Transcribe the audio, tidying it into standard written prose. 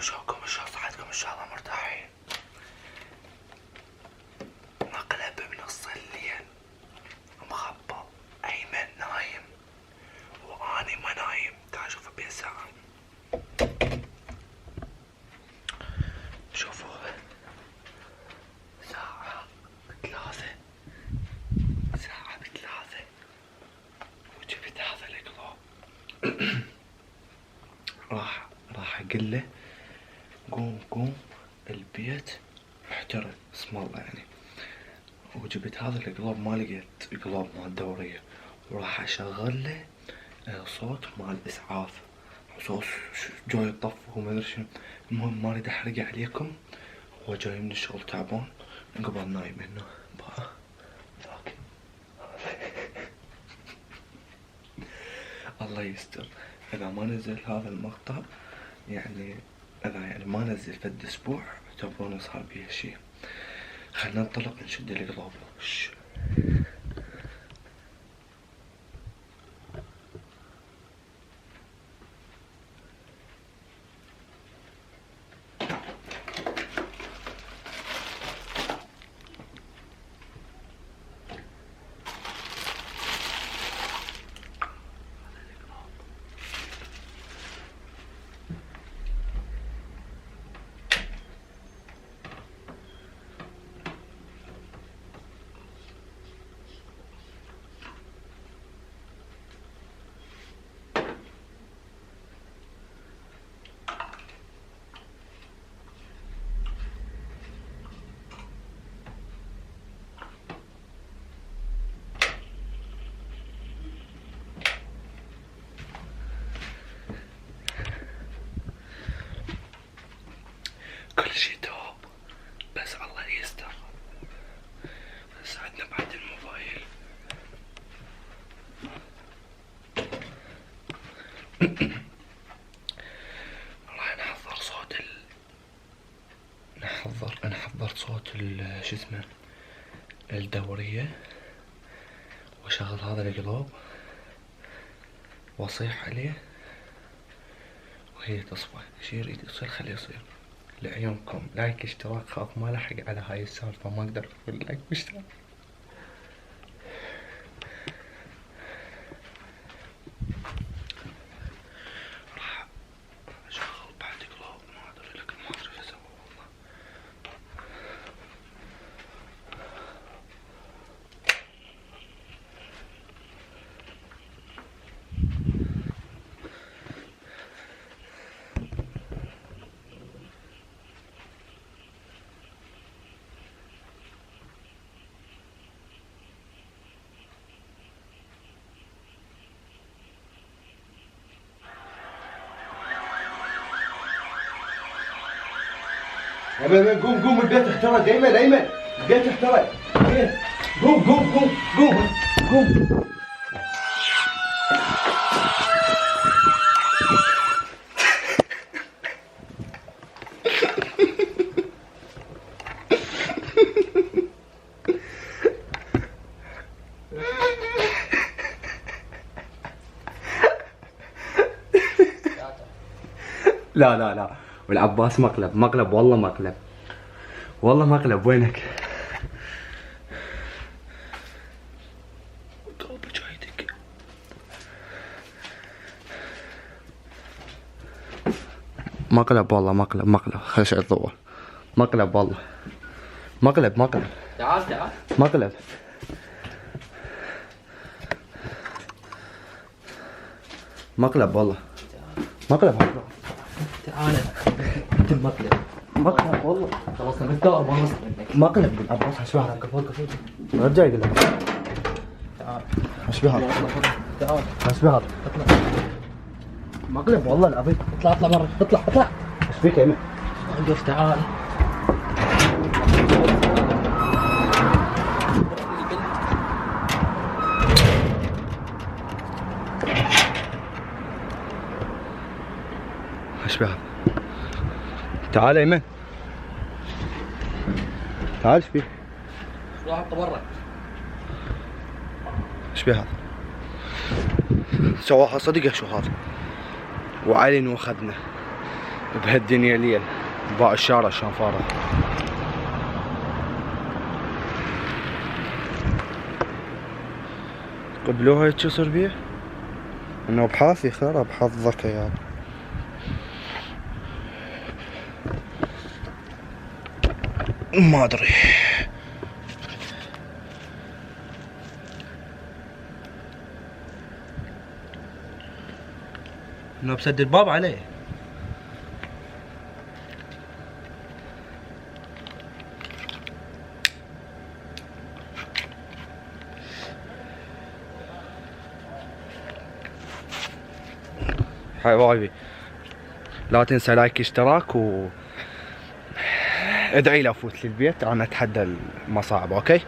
شلونكم؟ شلون صحتكم؟ ان شاء الله مرتاحين. مقلب بنص الليل مخبى، ايمن نايم واني ما نايم. تعال شوف بين ساعة. شوفوا ساعة بثلاثة، ساعة بثلاثة، وجبت هذا القلوب. راح اقول له قوم البيت احترق اسم الله يعني. وجبت هذا القلوب، ما لقيت قلوب مال دورية، وراح اشغل له صوت مال اسعاف، صوت جاي يطفوا وما ادري شنو. المهم ما اريد احرق عليكم، هو جاي من الشغل تعبان قبل نايم هنا الله يستر. اذا ما نزل هذا المقطع يعني، اذا يعني ما نزل فد اسبوع اعتبروني صار بيه شي. خلنا ننطلق نشد القلوب. كل شي توب، بس الله يستر. بس عندنا بعد الموبايل. راح نحضر صوت انا حضرت صوت شو اسمه الدورية، واشغل هذا القلوب واصيح عليه وهي تصفى. شي يريد يصير خليه يصير. لعيونكم لايك اشتراك، خاف ما لحق على هاي السالفة، ما اقدر اقول لايك واشتراك. راح اشغل بعد قلوب، ما ادري لكن ما ادري شو اسوي والله. ايمن قوم البيت احترق. ايمن البيت احترق. قوم. لا والعباس مقلب والله مقلب وينك؟ قلبي جاي يدق. مقلب والله مقلب. خل شعل الضوء. مقلب والله. مقلب. تعال مقلب. والله. مقلب. تعال انت مقلب والله. خلاص انا الدار ما نص منك. مقلب بالعباس. حسبها كفوت رجع يقول لك تعال. حسبها تعال حسبها. اطلع. مقلب والله العظيم. اطلع برا. اطلع. ايش فيك يا ايمن؟ وقف. تعال حسبها. تعال ايمن. تعال. ايش فيك؟ روح حطه برا. ايش بيه هذا؟ سواها صدقه شو هذا؟ وعلن واخذنا بهالدنيا ليل باع الشارع شلون فارغ. قبلوها هيك يصير بيه؟ انه ابحاثي خرب حظك يا ما ادري. انه بسد الباب عليه. حبايبي لا تنسى لايك اشتراك و ادعي لي افوت للبيت. انا اتحدى المصاعب. اوكي.